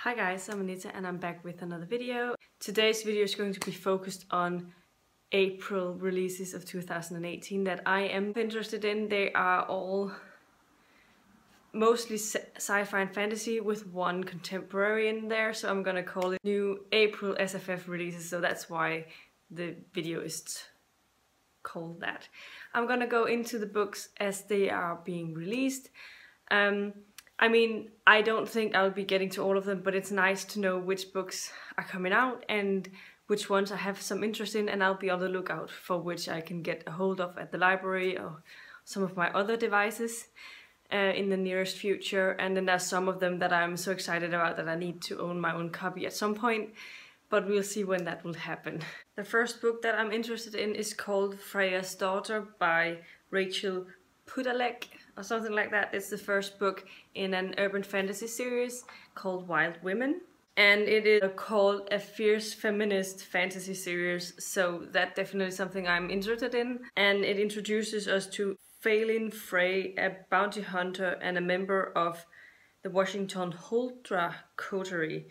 Hi guys, I'm Anita and I'm back with another video. Today's video is going to be focused on April releases of 2018 that I am interested in. They are all mostly sci-fi and fantasy with one contemporary in there, so I'm gonna call it new April SFF releases, so that's why the video is called that. I'm gonna go into the books as they are being released. I mean, I don't think I'll be getting to all of them, but it's nice to know which books are coming out and which ones I have some interest in, and I'll be on the lookout for which I can get a hold of at the library or some of my other devices in the nearest future. And then there's some of them that I'm so excited about that I need to own my own copy at some point, but we'll see when that will happen. The first book that I'm interested in is called Freya Starter by Rachel Pudalek or something like that. It's the first book in an urban fantasy series called Wild Women, and it is called a fierce feminist fantasy series, so that's definitely something I'm interested in. And it introduces us to Phelan Frey, a bounty hunter and a member of the Washington Huldra coterie,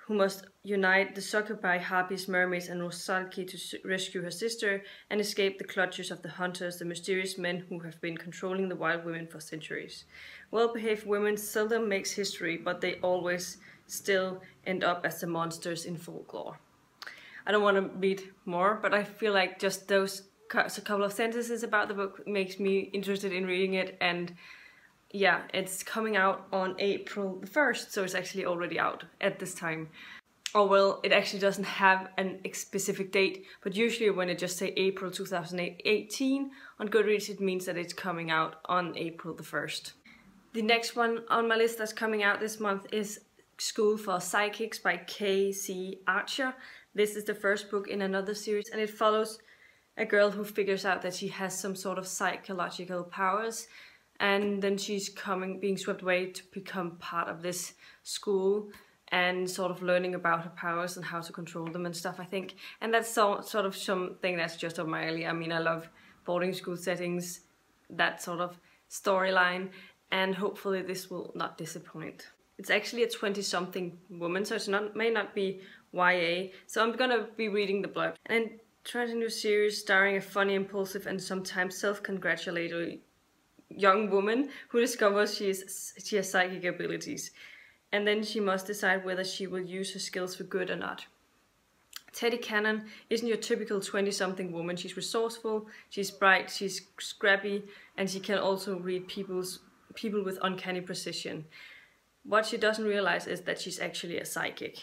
who must unite the succubi, harpies, mermaids and Rosalki to rescue her sister and escape the clutches of the hunters, the mysterious men who have been controlling the wild women for centuries. Well-behaved women seldom makes history, but they always still end up as the monsters in folklore. I don't want to read more, but I feel like just those a couple of sentences about the book makes me interested in reading it. And yeah, it's coming out on April the 1st, so it's actually already out at this time. Or well, it actually doesn't have a specific date, but usually when it just say April 2018 on Goodreads, it means that it's coming out on April the 1st. The next one on my list that's coming out this month is School for Psychics by K.C. Archer. This is the first book in another series, and it follows a girl who figures out that she has some sort of psychological powers, and then she's being swept away to become part of this school and sort of learning about her powers and how to control them and stuff, I think. And that's sort of something that's just up my alley. I mean, I love boarding school settings, that sort of storyline, and hopefully this will not disappoint. It's actually a 20-something woman, so it may not be YA, so I'm gonna be reading the blurb. And trying a new series starring a funny, impulsive, and sometimes self-congratulatory young woman who discovers she has psychic abilities, and then she must decide whether she will use her skills for good or not. Teddy Cannon isn't your typical 20-something woman. She's resourceful, she's bright, she's scrappy, and she can also read people with uncanny precision. What she doesn't realize is that she's actually a psychic.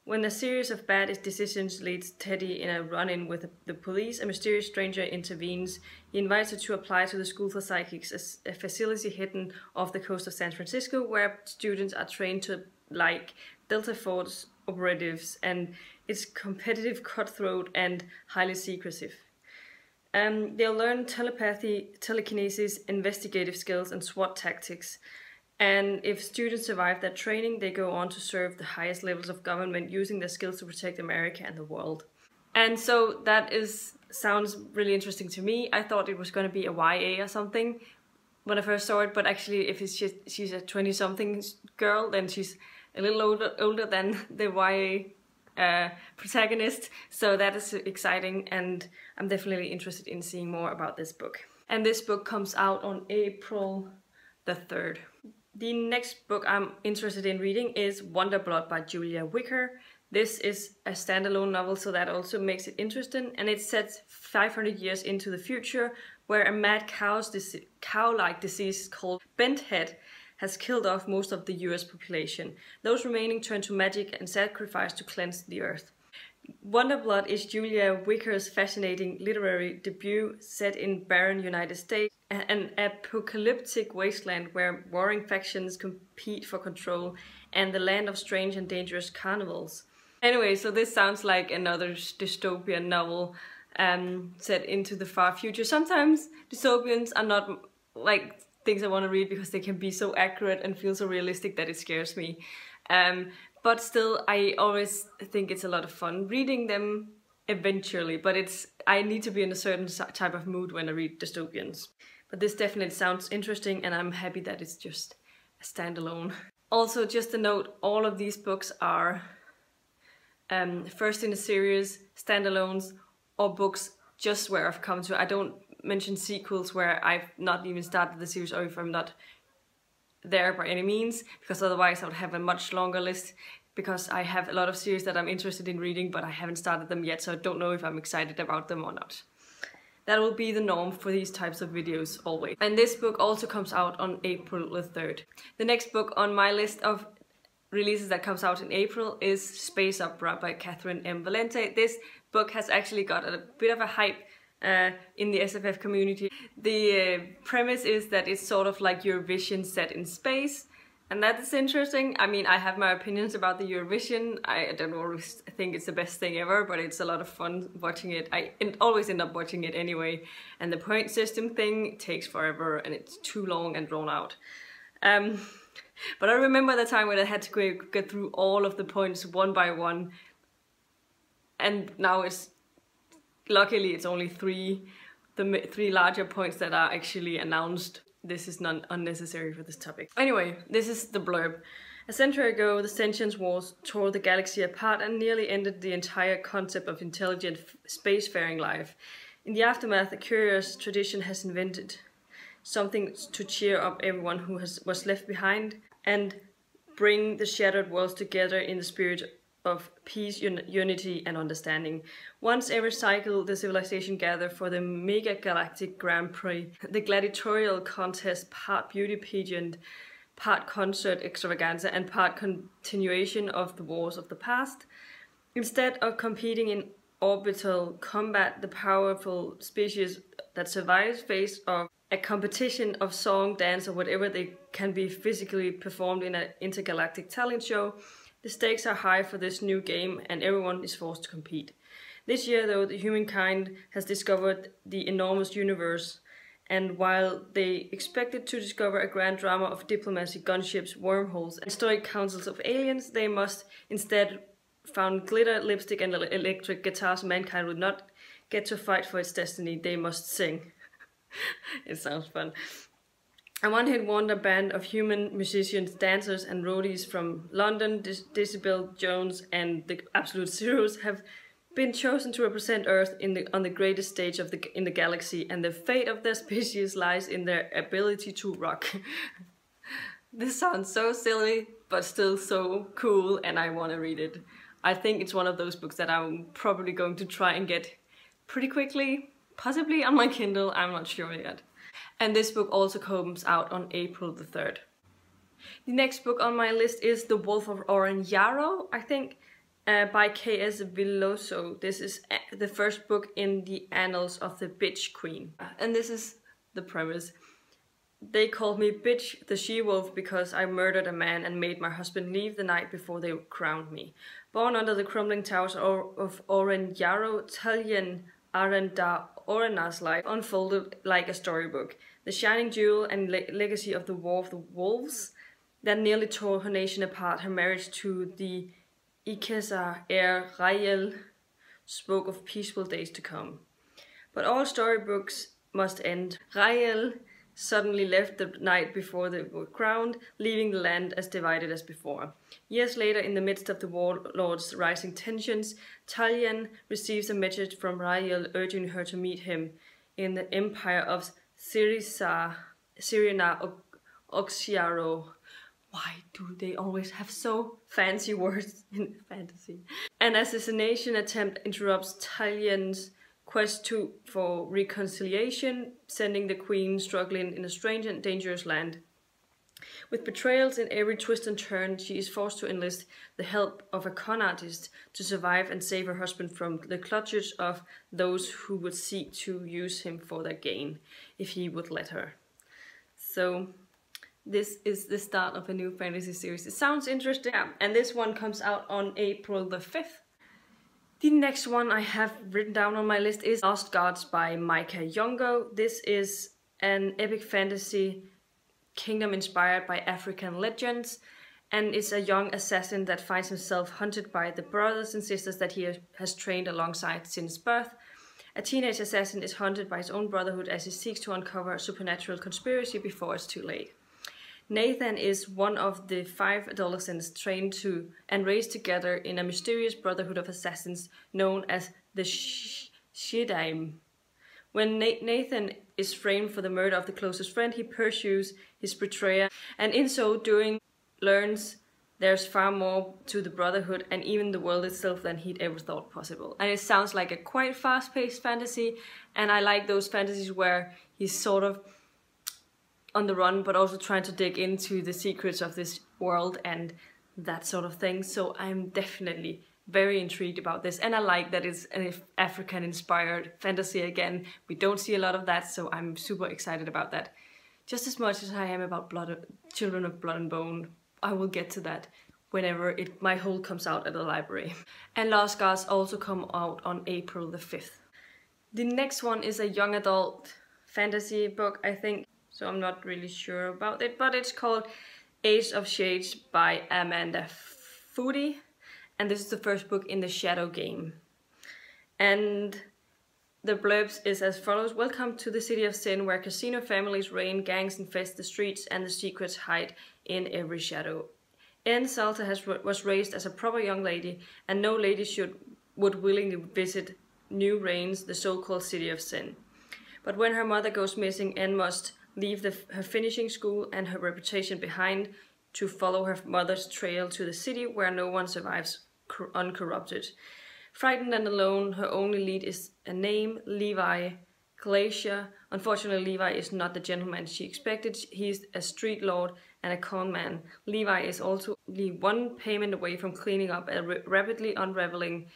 When a series of bad decisions leads Teddy in a run-in with the police, a mysterious stranger intervenes. He invites her to apply to the School for Psychics, a facility hidden off the coast of San Francisco, where students are trained to like Delta Force operatives, and it's competitive, cutthroat, and highly secretive. They'll learn telepathy, telekinesis, investigative skills, and SWAT tactics. And if students survive that training, they go on to serve the highest levels of government, using their skills to protect America and the world. And so that sounds really interesting to me. I thought it was going to be a YA or something when I first saw it, but actually if she's a 20-something girl, then she's a little older than the YA protagonist. So that is exciting, and I'm definitely interested in seeing more about this book. And this book comes out on April the 3rd. The next book I'm interested in reading is Wonder Blood by Julia Wicker. This is a standalone novel, so that also makes it interesting, and it sets 500 years into the future, where a mad cow-like disease called bent-head has killed off most of the US population. Those remaining turn to magic and sacrifice to cleanse the earth. Wonder Blood is Julia Wicker's fascinating literary debut, set in barren United States, an apocalyptic wasteland where warring factions compete for control, and the land of strange and dangerous carnivals. Anyway, so this sounds like another dystopian novel set into the far future. Sometimes dystopians are not like things I want to read because they can be so accurate and feel so realistic that it scares me. But still, I always think it's a lot of fun reading them eventually, but I need to be in a certain type of mood when I read dystopians. But this definitely sounds interesting, and I'm happy that it's just a standalone. Also, just a note, all of these books are first in a series, standalones, or books just where I've come to. I don't mention sequels where I've not even started the series or if I'm not there by any means, because otherwise I would have a much longer list, because I have a lot of series that I'm interested in reading but I haven't started them yet, so I don't know if I'm excited about them or not. That will be the norm for these types of videos always. And this book also comes out on April the 3rd. The next book on my list of releases that comes out in April is Spaceup by Catherine M. Valente. This book has actually got a bit of a hype in the SFF community. The premise is that it's sort of like Eurovision set in space, and that is interesting. I mean, I have my opinions about the Eurovision. I don't always think it's the best thing ever, but it's a lot of fun watching it. I always end up watching it anyway, and the point system thing takes forever and it's too long and drawn out. But I remember the time when I had to get through all of the points one by one, and now luckily it's only the three larger points that are actually announced. This is not unnecessary for this topic. Anyway, this is the blurb. A century ago, the sentient wars tore the galaxy apart and nearly ended the entire concept of intelligent spacefaring life. In the aftermath, a curious tradition has invented something to cheer up everyone who was left behind and bring the shattered worlds together in the spirit of peace, unity and understanding. Once every cycle, the civilization gather for the mega galactic Grand Prix, the gladiatorial contest, part beauty pageant, part concert extravaganza and part continuation of the wars of the past. Instead of competing in orbital combat, the powerful species that survives face off a competition of song, dance or whatever they can be physically performed in an intergalactic talent show. The stakes are high for this new game and everyone is forced to compete. This year though, the humankind has discovered the enormous universe, and while they expected to discover a grand drama of diplomacy, gunships, wormholes and stoic councils of aliens, they must instead found glitter, lipstick and electric guitars. Mankind would not get to fight for its destiny, they must sing. It sounds fun. A one-hit wonder band of human musicians, dancers and roadies from London, Decibel Jones and the Absolute Zeros have been chosen to represent Earth on the greatest stage in the galaxy, and the fate of their species lies in their ability to rock. This sounds so silly, but still so cool, and I want to read it. I think it's one of those books that I'm probably going to try and get pretty quickly, possibly on my Kindle, I'm not sure yet. And this book also comes out on April the 3rd. The next book on my list is The Wolf of Oren-Yaro, I think, by K.S. Villoso. This is the first book in the annals of the Bitch Queen. And this is the premise. They called me Bitch the She-Wolf because I murdered a man and made my husband leave the night before they crowned me. Born under the crumbling towers of Oren-Yaro, Talien Arendar Orena's life unfolded like a storybook. The shining jewel and legacy of the War of the Wolves that nearly tore her nation apart. Her marriage to the Ikeza heir Rael spoke of peaceful days to come. But all storybooks must end. Rael suddenly left the night before they were crowned, leaving the land as divided as before. Years later, in the midst of the warlords' rising tensions, Talien receives a message from Rael urging her to meet him in the empire of Sirina Oxiaro. Why do they always have so fancy words in fantasy? An assassination attempt interrupts Talien's quest for reconciliation, sending the queen struggling in a strange and dangerous land. With betrayals in every twist and turn, she is forced to enlist the help of a con artist to survive and save her husband from the clutches of those who would seek to use him for their gain, if he would let her. So this is the start of a new fantasy series. It sounds interesting, yeah, and this one comes out on April the 5th. The next one I have written down on my list is Lost Gods by Micah Youngo. This is an epic fantasy kingdom inspired by African legends, and it's a young assassin that finds himself hunted by the brothers and sisters that he has trained alongside since birth. A teenage assassin is hunted by his own brotherhood as he seeks to uncover a supernatural conspiracy before it's too late. Nathan is one of the 5 adolescents trained to and raised together in a mysterious brotherhood of assassins known as the Shidaim. When Nathan is framed for the murder of the closest friend, he pursues his betrayer, and in so doing learns there's far more to the Brotherhood and even the world itself than he'd ever thought possible. And it sounds like a quite fast-paced fantasy, and I like those fantasies where he's sort of on the run but also trying to dig into the secrets of this world and that sort of thing. So I'm definitely very intrigued about this, and I like that it's an African-inspired fantasy again. We don't see a lot of that, so I'm super excited about that. Just as much as I am about Children of Blood and Bone. I will get to that whenever my haul comes out at the library. And Lost Gods also come out on April the 5th. The next one is a young adult fantasy book, I think, so I'm not really sure about it, but it's called Ace of Shades by Amanda Foody, and this is the first book in the Shadow Game. And the blurbs is as follows: welcome to the City of Sin, where casino families reign, gangs infest the streets, and the secrets hide in every shadow. Anne Salter was raised as a proper young lady, and no lady would willingly visit New Reigns, the so-called City of Sin. But when her mother goes missing, Anne must leave her finishing school and her reputation behind to follow her mother's trail to the city where no one survives uncorrupted. Frightened and alone, her only lead is a name, Levi Glacier. Unfortunately, Levi is not the gentleman she expected. He's a street lord and a con man. Levi is also one payment away from cleaning up a rapidly unraveling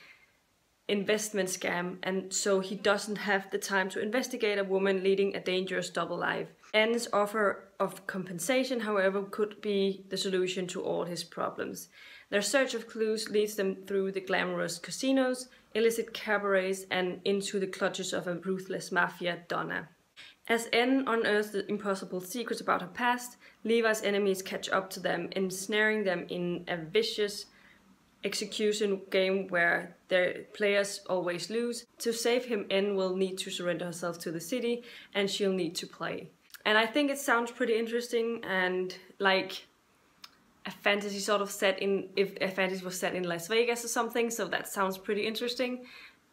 investment scam, and so he doesn't have the time to investigate a woman leading a dangerous double life. Anne's offer of compensation, however, could be the solution to all his problems. Their search of clues leads them through the glamorous casinos, illicit cabarets, and into the clutches of a ruthless mafia donna. As Anne unearths the impossible secrets about her past, Levi's enemies catch up to them, ensnaring them in a vicious execution game where their players always lose. To save him, Anne will need to surrender herself to the city, and she'll need to play. And I think it sounds pretty interesting, and like a fantasy sort of set in, if a fantasy was set in Las Vegas or something, so that sounds pretty interesting,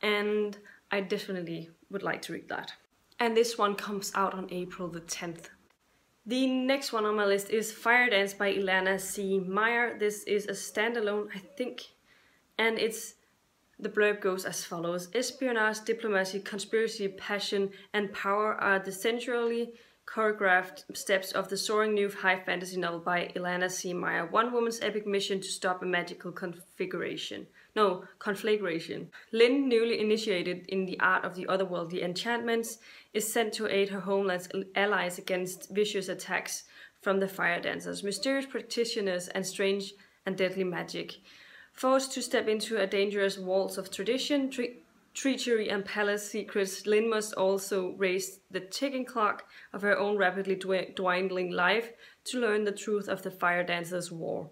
and I definitely would like to read that. And this one comes out on April the 10th. The next one on my list is Fire Dance by Ilana C. Meyer. This is a standalone, I think, and the blurb goes as follows: espionage, diplomacy, conspiracy, passion, and power are the centrally choreographed steps of the soaring new high fantasy novel by Ilana C. Meyer. One woman's epic mission to stop a magical conflagration. Lynn, newly initiated in the art of the otherworldly enchantments, is sent to aid her homeland's allies against vicious attacks from the fire dancers, mysterious practitioners, and strange and deadly magic. Forced to step into a dangerous waltz of tradition, treachery, and palace secrets, Lynn must also raise the ticking clock of her own rapidly dwindling life to learn the truth of the fire dancers' war,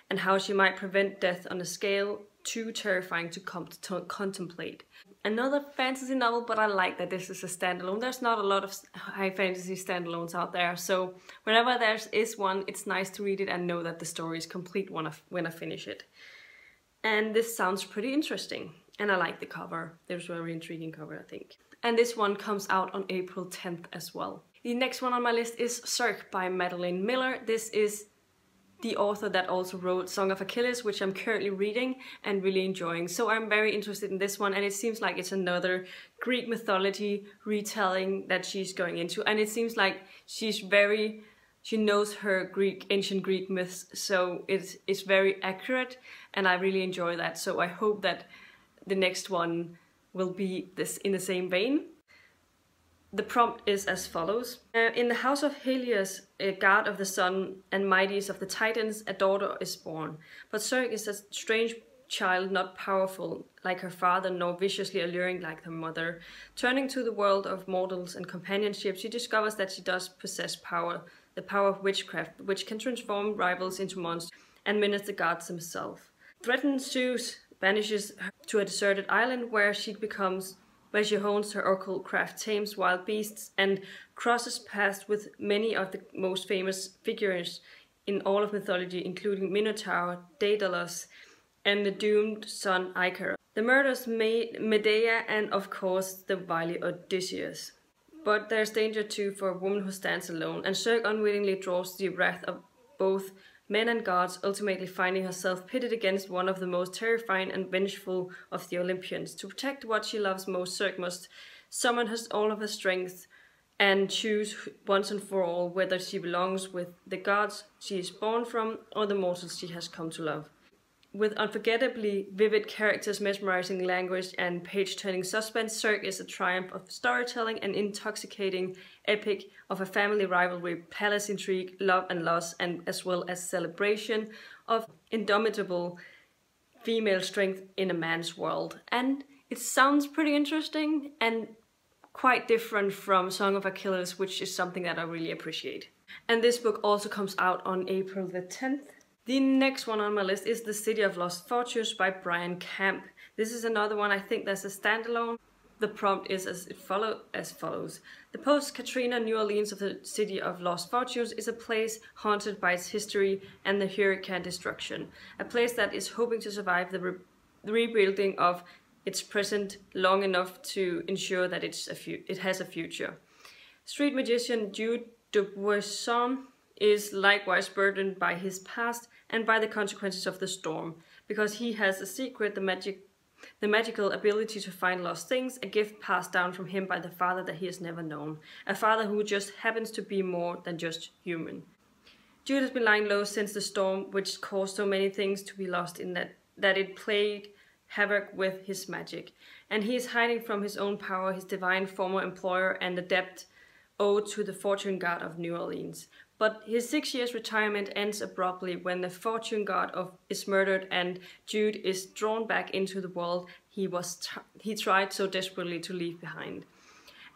and how she might prevent death on a scale too terrifying to contemplate. Another fantasy novel, but I like that this is a standalone. There's not a lot of high fantasy standalones out there, so whenever there is one, it's nice to read it and know that the story is complete when I finish it. And this sounds pretty interesting, and I like the cover. There's a very intriguing cover, I think. And this one comes out on April 10th as well. The next one on my list is Circus by Madeline Miller. This is the author that also wrote Song of Achilles, which I'm currently reading and really enjoying. So I'm very interested in this one, and it seems like it's another Greek mythology retelling that she's going into. And it seems like she knows her ancient Greek myths, so it's very accurate, and I really enjoy that. So I hope that the next one will be in the same vein. The prompt is as follows. In the house of Helios, a god of the sun and mightiest of the Titans, a daughter is born. But Circus is a strange child, not powerful like her father, nor viciously alluring like her mother. Turning to the world of mortals and companionship, she discovers that she does possess power, the power of witchcraft, which can transform rivals into monsters and menace the gods themselves. Threatens Zeus, banishes her to a deserted island where she becomes where she hones her occult craft, tames wild beasts, and crosses paths with many of the most famous figures in all of mythology, including Minotaur, Daedalus, and the doomed son Icarus, the murderous Medea, and of course the wily Odysseus. But there's danger too for a woman who stands alone, and Circe unwittingly draws the wrath of both men and gods, ultimately finding herself pitted against one of the most terrifying and vengeful of the Olympians. To protect what she loves most, Circe must summon all of her strength and choose once and for all whether she belongs with the gods she is born from or the mortals she has come to love. With unforgettably vivid characters, mesmerizing language, and page-turning suspense, Circe is a triumph of storytelling, an intoxicating epic of a family rivalry, palace intrigue, love and loss, and as well as celebration of indomitable female strength in a man's world. And it sounds pretty interesting and quite different from Song of Achilles, which is something that I really appreciate. And this book also comes out on April the 10th. The next one on my list is The City of Los Mochis by Brian Camp. This is another one, I think that's a standalone. The prompt is as follows. The post-Katrina New Orleans of the City of Los Mochis is a place haunted by its history and the hurricane destruction. A place that is hoping to survive the rebuilding of its present long enough to ensure that it has a future. Street magician Jude Dubuisson is likewise burdened by his past and by the consequences of the storm, because he has a secret, the magical ability to find lost things, a gift passed down from him by the father that he has never known, a father who just happens to be more than just human. Jude has been lying low since the storm, which caused so many things to be lost in that it played havoc with his magic, and he is hiding from his own power, his divine former employer, and the debt owed to the fortune god of New Orleans. But his 6 years retirement ends abruptly when the fortune god is murdered and Jude is drawn back into the world he tried so desperately to leave behind.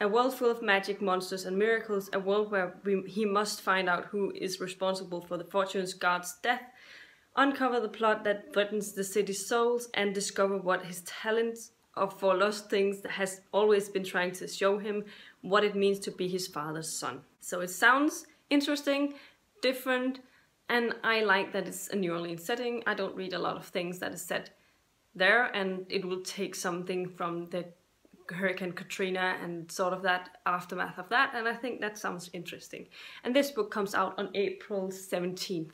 A world full of magic, monsters and miracles, a world where he must find out who is responsible for the fortune god's death, uncover the plot that threatens the city's souls, and discover what his talents for lost things has always been trying to show him, what it means to be his father's son. So it sounds interesting, different, and I like that it's a New Orleans setting. I don't read a lot of things that is set there, and it will take something from the Hurricane Katrina and sort of that aftermath of that, and I think that sounds interesting. And this book comes out on April 17th.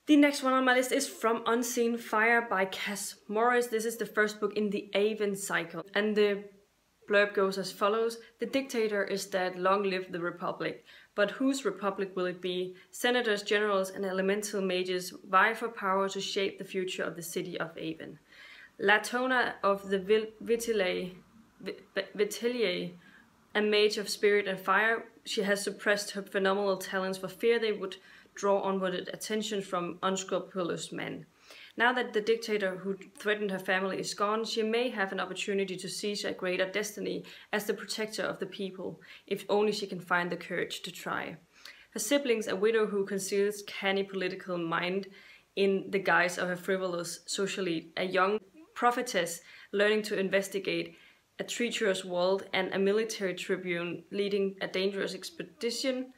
The next one on my list is From Unseen Fire by Cass Morris. This is the first book in the Avon cycle, and the blurb goes as follows. The dictator is dead, long live the Republic. But whose republic will it be? Senators, generals, and elemental mages vie for power to shape the future of the city of Avon. Latona of the Vitilier, a mage of spirit and fire, she has suppressed her phenomenal talents for fear they would draw onward attention from unscrupulous men. Now that the dictator who threatened her family is gone, she may have an opportunity to seize a greater destiny as the protector of the people, if only she can find the courage to try. Her siblings, a widow who conceals canny political mind in the guise of a frivolous socialite, a young prophetess learning to investigate a treacherous world, and a military tribune leading a dangerous expedition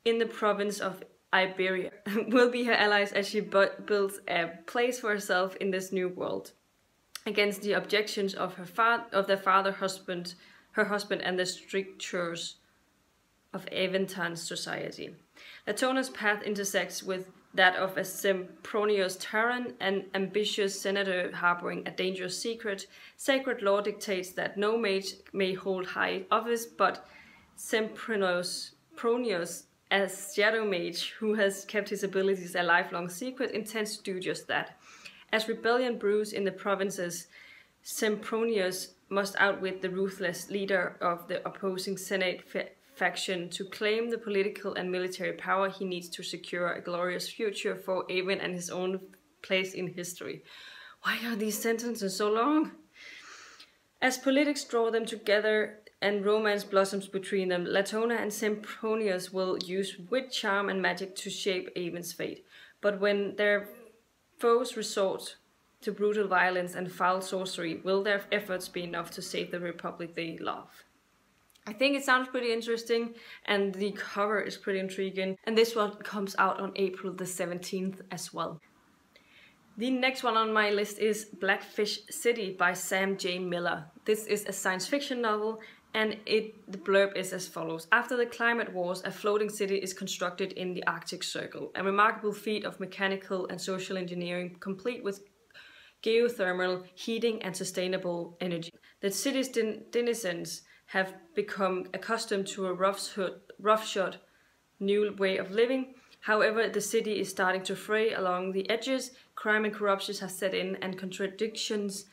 in the province of Iberia will be her allies as she builds a place for herself in this new world, against the objections of her husband, and the strictures of Avontan's society. Latona's path intersects with that of a Sempronius tyrant, an ambitious senator harboring a dangerous secret. Sacred law dictates that no mage may hold high office, but Sempronius, as shadow mage who has kept his abilities a lifelong secret, intends to do just that. As rebellion brews in the provinces, Sempronius must outwit the ruthless leader of the opposing Senate faction to claim the political and military power he needs to secure a glorious future for Avon and his own place in history. Why are these sentences so long? As politics draw them together and romance blossoms between them, Latona and Sempronius will use wit, charm, and magic to shape Avon's fate. But when their foes resort to brutal violence and foul sorcery, will their efforts be enough to save the republic they love? I think it sounds pretty interesting, and the cover is pretty intriguing, and this one comes out on April the 17th as well. The next one on my list is Blackfish City by Sam J. Miller. This is a science fiction novel, and the blurb is as follows. After the climate wars, a floating city is constructed in the Arctic Circle, a remarkable feat of mechanical and social engineering, complete with geothermal heating and sustainable energy. The city's denizens have become accustomed to a roughshod new way of living. However, the city is starting to fray along the edges. Crime and corruption have set in, and contradictions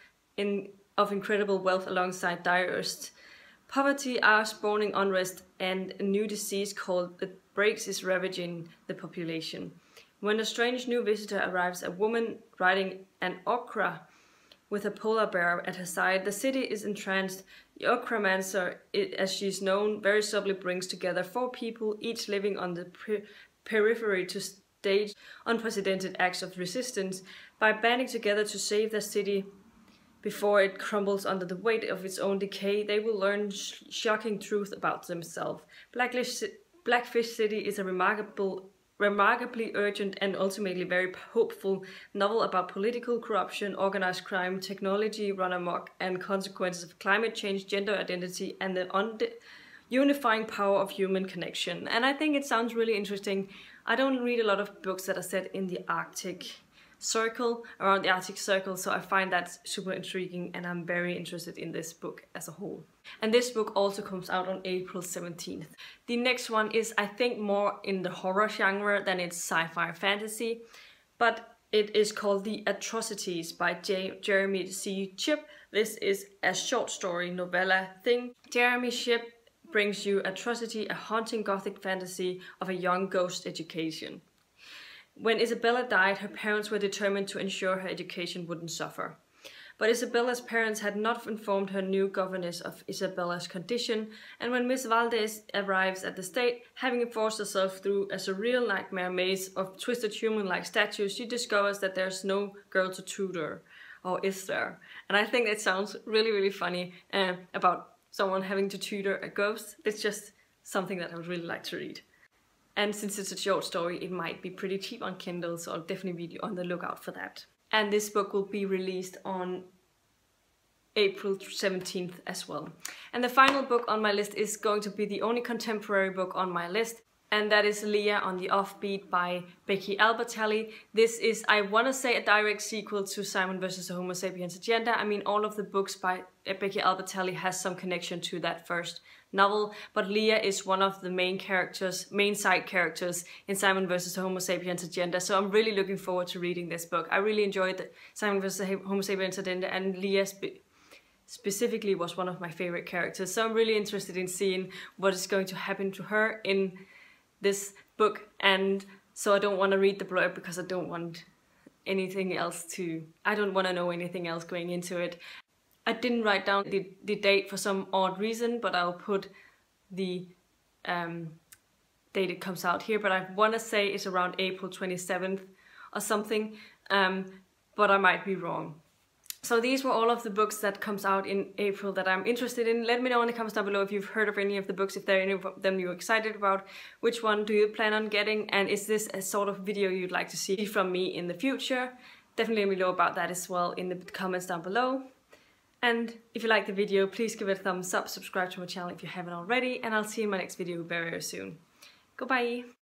of incredible wealth alongside direst poverty are spawning unrest, and a new disease called the Breaks is ravaging the population. When a strange new visitor arrives, a woman riding an ochra with a polar bear at her side, the city is entranced. The Ochramancer, as she is known, very subtly brings together 4 people, each living on the periphery, to stage unprecedented acts of resistance. By banding together to save their city before it crumbles under the weight of its own decay, they will learn shocking truth about themselves. Blackfish City is a remarkably urgent and ultimately very hopeful novel about political corruption, organized crime, technology run amok, and consequences of climate change, gender identity, and the unifying power of human connection. And I think it sounds really interesting. I don't read a lot of books that are set in the Arctic Circle, around the Arctic Circle, so I find that super intriguing, and I'm very interested in this book as a whole. And this book also comes out on April 17th. The next one is, I think, more in the horror genre than it's sci-fi fantasy, but it is called The Atrocities by Jeremy C. Shipp. This is a short story novella thing. Jeremy Shipp brings you Atrocity, a haunting gothic fantasy of a young ghost education. When Isabella died, her parents were determined to ensure her education wouldn't suffer. But Isabella's parents had not informed her new governess of Isabella's condition, and when Miss Valdez arrives at the estate, having forced herself through a surreal nightmare maze of twisted human-like statues, she discovers that there's no girl to tutor. Or is there? And I think that sounds really, really funny about someone having to tutor a ghost. It's just something that I would really like to read. And since it's a short story, it might be pretty cheap on Kindle, so I'll definitely be on the lookout for that. And this book will be released on April 17th as well. And the final book on my list is going to be the only contemporary book on my list, and that is Leah on the Offbeat by Becky Albertalli. This is, I want to say, a direct sequel to Simon vs. the Homo sapiens Agenda. I mean, all of the books by Becky Albertalli has some connection to that first novel, but Leah is one of the main side characters in Simon vs. the Homo sapiens Agenda, so I'm really looking forward to reading this book. I really enjoyed the Simon vs. the Homo sapiens Agenda, and Leah specifically was one of my favorite characters, so I'm really interested in seeing what is going to happen to her in this book. And so I don't want to read the blurb because I don't want anything else I don't want to know anything else going into it. I didn't write down the date for some odd reason, but I'll put the date it comes out here, but I want to say it's around April 27th or something, but I might be wrong. So these were all of the books that comes out in April that I'm interested in. Let me know in the comments down below if you've heard of any of the books, if there are any of them you're excited about, which one do you plan on getting, and is this a sort of video you'd like to see from me in the future? Definitely let me know about that as well in the comments down below. And if you like the video, please give it a thumbs up, subscribe to my channel if you haven't already, and I'll see you in my next video very, very soon. Goodbye!